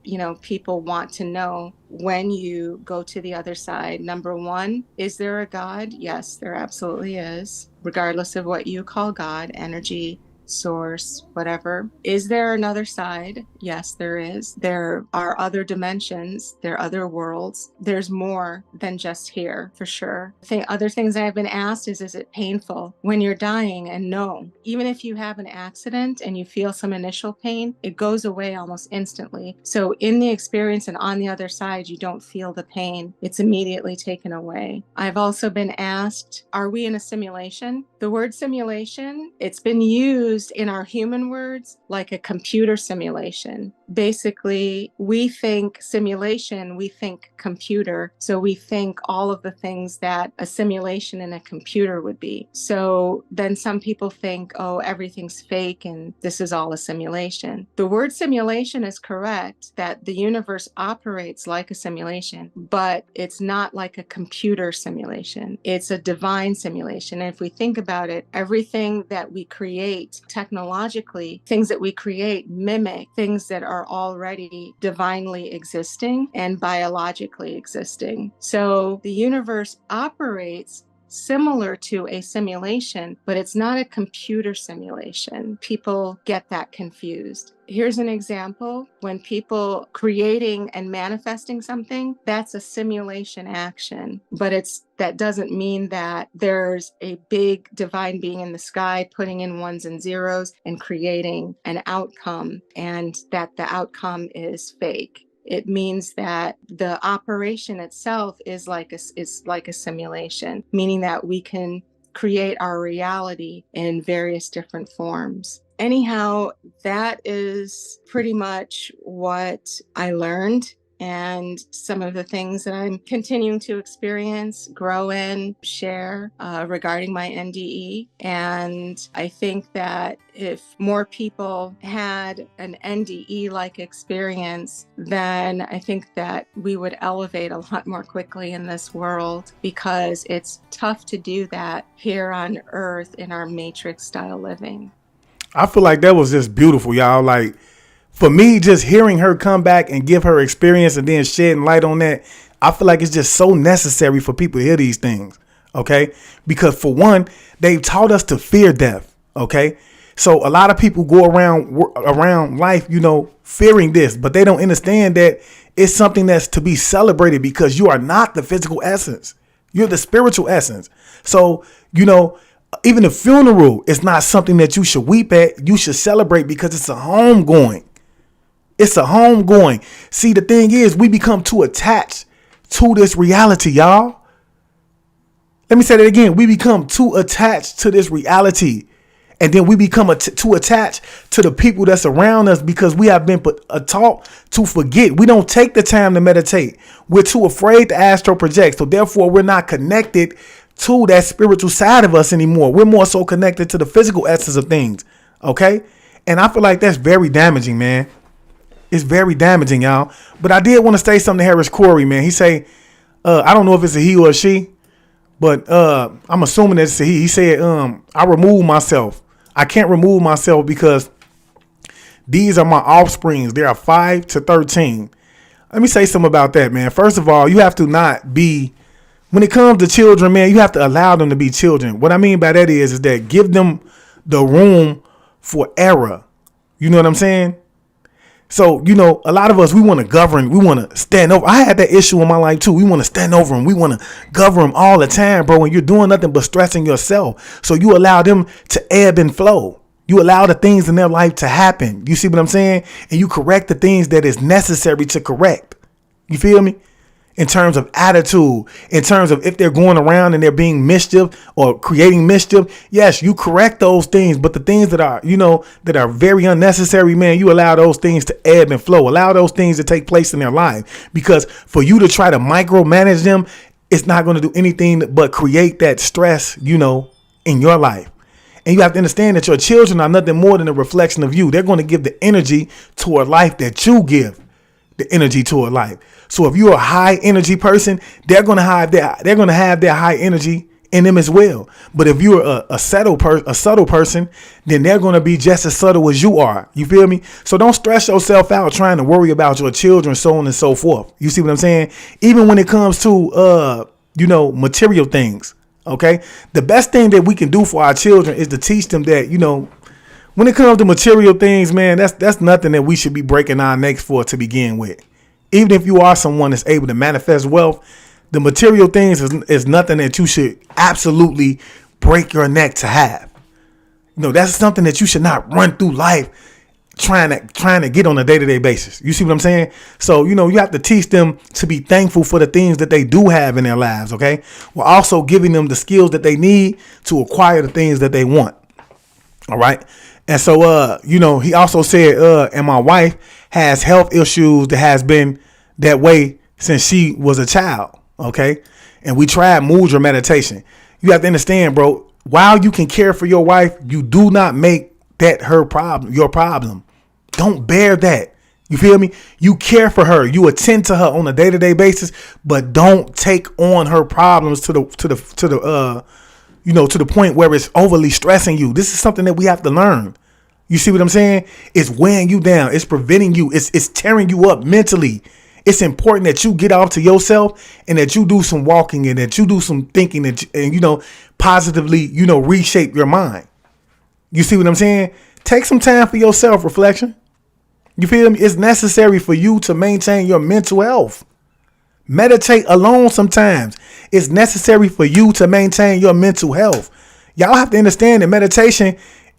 people want to know when you go to the other side, number one, is there a God? Yes, there absolutely is, regardless of what you call God, energy, source, whatever. Is there another side? Yes, there is. There are other dimensions. There are other worlds. There's more than just here, for sure. Other things I've been asked is it painful when you're dying? And no, even if you have an accident and you feel some initial pain, it goes away almost instantly. So in the experience and on the other side, you don't feel the pain. It's immediately taken away. I've also been asked, are we in a simulation? The word simulation, it's been used used in our human words like a computer simulation. Basically, we think simulation, we think computer. So we think all of the things that a simulation in a computer would be. So then some people think, oh, everything's fake and this is all a simulation. The word simulation is correct, that the universe operates like a simulation, but it's not like a computer simulation. It's a divine simulation. And if we think about it, everything that we create technologically, things that we create mimic things that are already divinely existing and biologically existing. So the universe operates similar to a simulation, but it's not a computer simulation. People get that confused. Here's an example. When people creating and manifesting something, that's a simulation action, but that doesn't mean that there's a big divine being in the sky putting in ones and zeros and creating an outcome, and that the outcome is fake. It means that the operation itself is like a simulation, meaning that we can create our reality in various different forms. Anyhow, that is pretty much what I learned, and some of the things that I'm continuing to experience, grow in, share regarding my NDE. And I think that if more people had an NDE-like experience, then I think that we would elevate a lot more quickly in this world, because it's tough to do that here on Earth in our matrix-style living. I feel like that was just beautiful, y'all. Like, for me, just hearing her come back and give her experience and then shedding light on that, I feel like it's just so necessary for people to hear these things, okay? Because for one, they've taught us to fear death, okay? So a lot of people go around life, fearing this, but they don't understand that it's something that's to be celebrated, because you are not the physical essence. You're the spiritual essence. So, even the funeral is not something that you should weep at. You should celebrate, because it's a homegoing. It's a homegoing. See, the thing is, we become too attached to this reality, y'all. Let me say that again. We become too attached to this reality. And then we become too attached to the people that's around us, because we have been taught to forget. We don't take the time to meditate. We're too afraid to astral project. So therefore, we're not connected to that spiritual side of us anymore. We're more so connected to the physical essence of things. Okay. And I feel like that's very damaging, man. It's very damaging, y'all. But I did want to say something to Harris Corey, man. He say, I don't know if it's a he or a she, but I'm assuming that it's a he. He said, I remove myself. I can't remove myself because these are my offsprings. They are 5 to 13. Let me say something about that, man. First of all, you have to not be, when it comes to children, man, you have to allow them to be children. What I mean by that is that give them the room for error. You know what I'm saying? So, a lot of us, we want to govern. We want to stand over. I had that issue in my life, too. We want to stand over them. We want to govern them all the time, bro. And you're doing nothing but stressing yourself. So you allow them to ebb and flow. You allow the things in their life to happen. You see what I'm saying? And you correct the things that is necessary to correct. You feel me? In terms of attitude, in terms of if they're going around and they're being mischief or creating mischief, yes, you correct those things. But the things that are, that are very unnecessary, man, you allow those things to ebb and flow. Allow those things to take place in their life, because for you to try to micromanage them, it's not going to do anything but create that stress, in your life. And you have to understand that your children are nothing more than a reflection of you. They're going to give the energy toward life that you give the energy toward life. So if you're a high energy person, they're going to have their high energy in them as well. But if you're a subtle person, then they're going to be just as subtle as you are. You feel me? So don't stress yourself out trying to worry about your children, so on and so forth. You see what I'm saying? Even when it comes to, material things. Okay. The best thing that we can do for our children is to teach them that, when it comes to material things, man, that's nothing that we should be breaking our necks for to begin with. Even if you are someone that's able to manifest wealth, the material things is nothing that you should absolutely break your neck to have. That's something that you should not run through life trying to get on a day-to-day basis. You see what I'm saying? So, you have to teach them to be thankful for the things that they do have in their lives, okay? While also giving them the skills that they need to acquire the things that they want. All right. And so, he also said, and my wife has health issues that has been that way since she was a child. Okay. And we tried mudra meditation. You have to understand, bro, while you can care for your wife, you do not make that her problem, your problem. Don't bear that. You feel me? You care for her. You attend to her on a day-to-day basis, but don't take on her problems to the point where it's overly stressing you. This is something that we have to learn. You see what I'm saying? It's weighing you down. It's preventing you. It's tearing you up mentally. It's important that you get off to yourself and that you do some walking and that you do some thinking and positively, reshape your mind. You see what I'm saying? Take some time for your self-reflection. You feel me? It's necessary for you to maintain your mental health. Meditate alone sometimes. It's necessary for you to maintain your mental health. Y'all have to understand that meditation,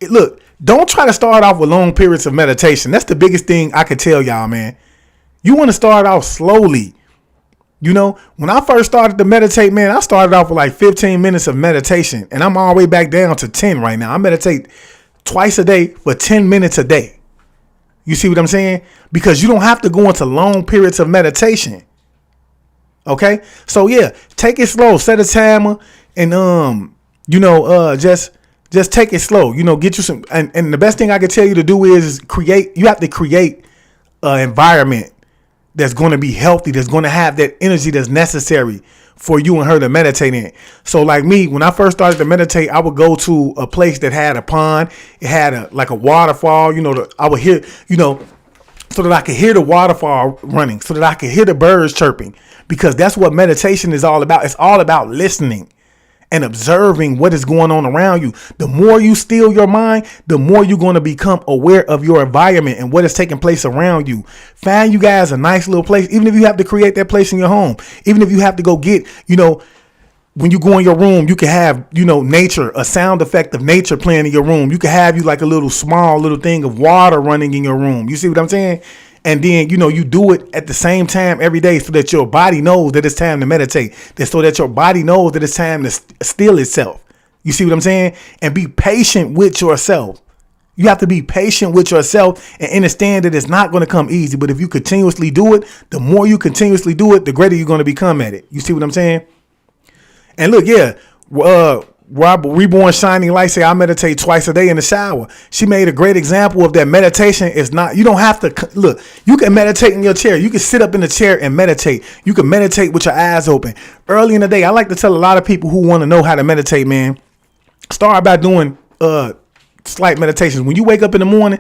look, don't try to start off with long periods of meditation. That's the biggest thing I could tell y'all, man. You want to start off slowly. When I first started to meditate, man, I started off with like 15 minutes of meditation, and I'm all the way back down to 10 right now. I meditate twice a day for 10 minutes a day. You see what I'm saying? Because you don't have to go into long periods of meditation. Okay? So yeah, take it slow, set a timer, and just take it slow. Get you some, and the best thing I can tell you to do is you have to create an environment that's going to be healthy, that's going to have that energy that's necessary for you and her to meditate in. So like me, when I first started to meditate, I would go to a place that had a pond. It had a waterfall, I would hear, so that I could hear the waterfall running, so that I could hear the birds chirping, because that's what meditation is all about. It's all about listening and observing what is going on around you. The more you still your mind, the more you're going to become aware of your environment and what is taking place around you. Find you guys a nice little place, even if you have to create that place in your home, even if you have to go get, when you go in your room, you can have, nature, a sound effect of nature playing in your room. You can have you like a little small little thing of water running in your room. You see what I'm saying? And then, you do it at the same time every day so that your body knows that it's time to meditate. So that your body knows that it's time to still itself. You see what I'm saying? And be patient with yourself. You have to be patient with yourself and understand that it's not going to come easy. But if you continuously do it, the more you continuously do it, the greater you're going to become at it. You see what I'm saying? And look, yeah, Rob Reborn Shining Light say I meditate twice a day in the shower. She made a great example of that. Meditation is not, you don't have to look, you can meditate in your chair. You can sit up in the chair and meditate. You can meditate with your eyes open. Early in the day, I like to tell a lot of people who want to know how to meditate, man, start by doing slight meditations. When you wake up in the morning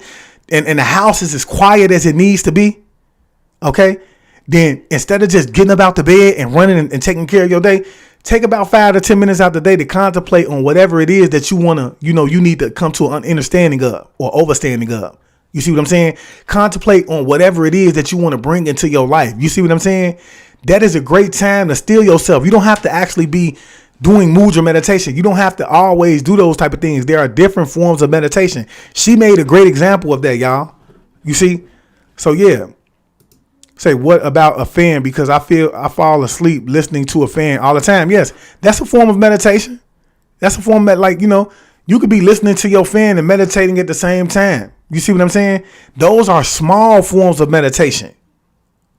and the house is as quiet as it needs to be, okay, then instead of just getting up out the bed and running and taking care of your day, take about 5 to 10 minutes out the day to contemplate on whatever it is that you want to, you need to come to an understanding of or overstanding of. You see what I'm saying? Contemplate on whatever it is that you want to bring into your life. You see what I'm saying? That is a great time to still yourself. You don't have to actually be doing mudra meditation. You don't have to always do those type of things. There are different forms of meditation. She made a great example of that, y'all. You see? So yeah. Say, what about a fan? Because I fall asleep listening to a fan all the time. Yes, that's a form of meditation. That's a form that, you could be listening to your fan and meditating at the same time. You see what I'm saying? Those are small forms of meditation.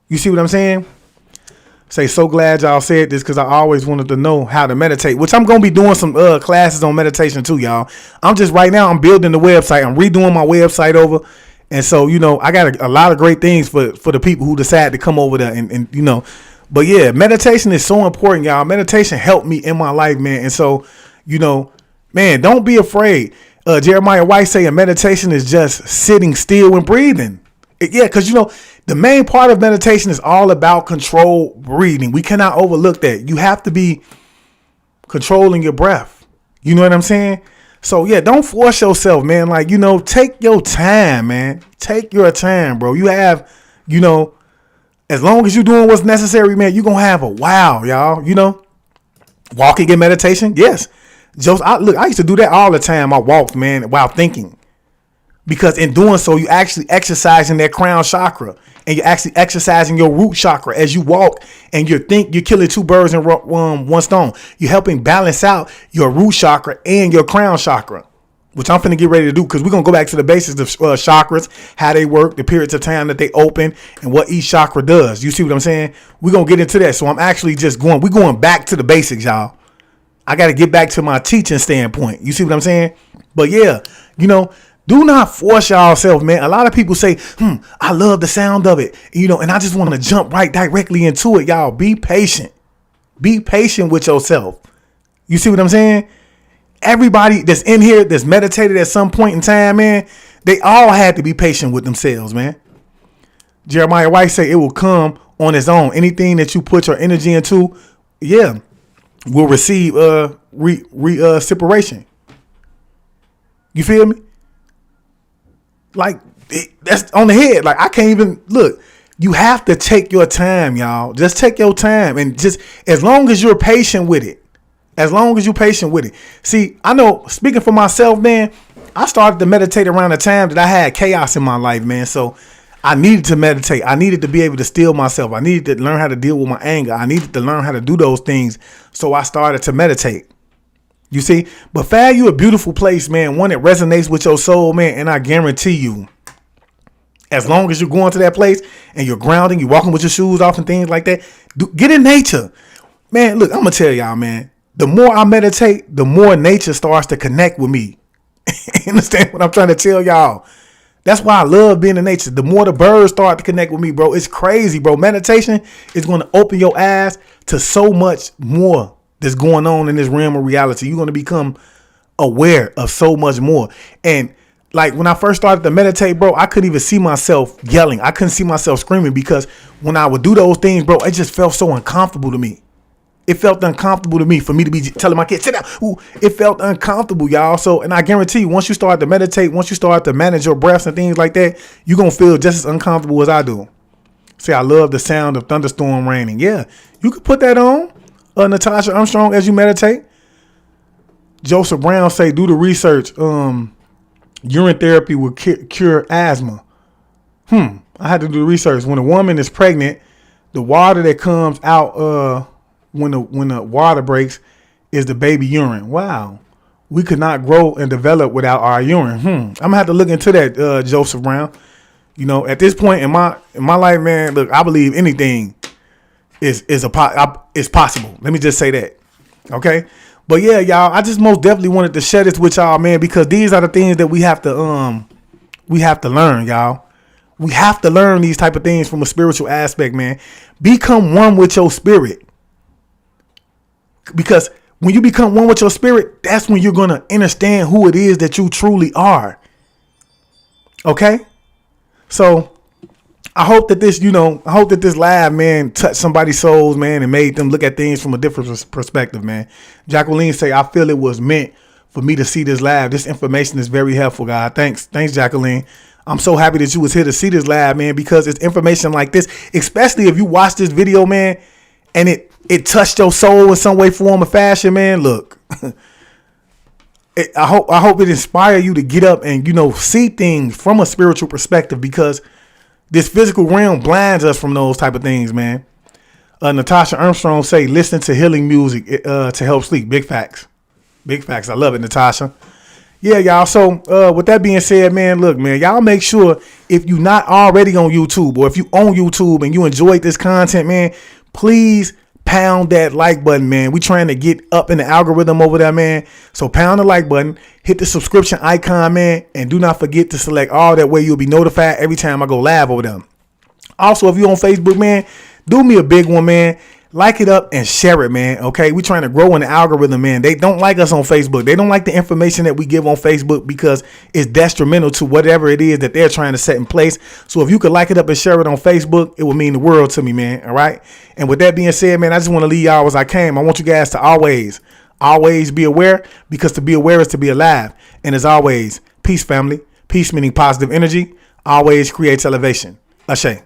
You see what I'm saying? Say, so glad y'all said this because I always wanted to know how to meditate, which I'm going to be doing some classes on meditation too, y'all. I'm building the website. I'm redoing my website over. And so, I got a lot of great things for the people who decide to come over there and but yeah, meditation is so important, y'all. Meditation helped me in my life, man. And so, man, don't be afraid. Jeremiah White saying meditation is just sitting still and breathing. Because, the main part of meditation is all about controlled breathing. We cannot overlook that. You have to be controlling your breath. You know what I'm saying? So, yeah, don't force yourself, man. Take your time, man. Take your time, bro. You have, as long as you're doing what's necessary, man, you're going to have a wow, y'all. Walking in meditation. Yes. I used to do that all the time. I walked, man, while thinking. Because in doing so, you actually exercising that crown chakra. And you're actually exercising your root chakra as you walk and you're killing two birds in one stone. You're helping balance out your root chakra and your crown chakra. which I'm finna get ready to do, because we're going to go back to the basics of chakras, how they work, the periods of time that they open, and what each chakra does. You see what I'm saying? We're going to get into that. So I'm actually we're going back to the basics, y'all. I got to get back to my teaching standpoint. You see what I'm saying? But yeah, do not force yourself, man. A lot of people say, I love the sound of it, and I just want to jump right directly into it. Y'all, be patient. Be patient with yourself. You see what I'm saying? Everybody that's in here that's meditated at some point in time, man, they all had to be patient with themselves, man. Jeremiah White say it will come on its own. Anything that you put your energy into, will receive reciprocation. You feel me? Like, that's on the head. Like, I can't even look. You have to take your time, y'all. Just take your time, and just as long as you're patient with it. As long as you're patient with it. See, I know, speaking for myself, man, I started to meditate around the time that I had chaos in my life, man. So I needed to meditate. I needed to be able to still myself. I needed to learn how to deal with my anger. I needed to learn how to do those things. So I started to meditate. You see, but Fad, you a beautiful place, man. One that resonates with your soul, man. And I guarantee you, as long as you're going to that place and you're grounding, you're walking with your shoes off and things like that, get in nature. Man, look, I'm going to tell y'all, man. The more I meditate, the more nature starts to connect with me. Understand what I'm trying to tell y'all? That's why I love being in nature. The more the birds start to connect with me, bro, it's crazy, bro. Meditation is going to open your eyes to so much more that's going on in this realm of reality. You're going to become aware of so much more. And like when I first started to meditate, bro, I couldn't even see myself yelling. I couldn't see myself screaming, because when I would do those things, bro, it just felt so uncomfortable to me. It felt uncomfortable to me for me to be telling my kids, sit down. Ooh, it felt uncomfortable, y'all. So, and I guarantee you, once you start to meditate, once you start to manage your breaths and things like that, you're going to feel just as uncomfortable as I do. See, I love the sound of thunderstorm raining. Yeah, you could put that on, Natasha Armstrong, as you meditate. Joseph Brown say, do the research. Urine therapy will cure asthma. I had to do the research. When a woman is pregnant, the water that comes out when the water breaks is the baby urine. Wow. We could not grow and develop without our urine. I'm gonna have to look into that, Joseph Brown. At this point in my life, man, look, I believe anything is possible. Let me just say that. Okay? But yeah, y'all, I just most definitely wanted to share this with y'all, man, because these are the things that we have to learn, y'all. We have to learn these type of things from a spiritual aspect, man. Become one with your spirit. Because when you become one with your spirit, that's when you're going to understand who it is that you truly are. Okay? So I hope that this live, man, touched somebody's souls, man, and made them look at things from a different perspective, man. Jacqueline say, I feel it was meant for me to see this live. This information is very helpful, God. Thanks, Jacqueline. I'm so happy that you was here to see this live, man, because it's information like this, especially if you watch this video, man, and it touched your soul in some way, form, or fashion, man. Look, I hope it inspire you to get up and, see things from a spiritual perspective, because this physical realm blinds us from those type of things, man. Natasha Armstrong say, listen to healing music to help sleep. Big facts. Big facts. I love it, Natasha. Yeah, y'all. So with that being said, man, look, man, y'all make sure if you're not already on YouTube, or if you on YouTube and you enjoyed this content, man, please pound that like button, man. We trying to get up in the algorithm over there, man. So pound the like button, hit the subscription icon, man, and do not forget to select all. That way you'll be notified every time I go live over there. Also, if you're on Facebook, man, do me a big one, man. Like it up and share it, man. Okay, we trying to grow in the algorithm, man. They don't like us on Facebook. They don't like the information that we give on Facebook because it's detrimental to whatever it is that they're trying to set in place. So if you could like it up and share it on Facebook, it would mean the world to me, man. All right. And with that being said, man, I just want to leave y'all as I came. I want you guys to always be aware, because to be aware is to be alive. And as always, peace, family. Peace meaning positive energy always creates elevation. Ashe.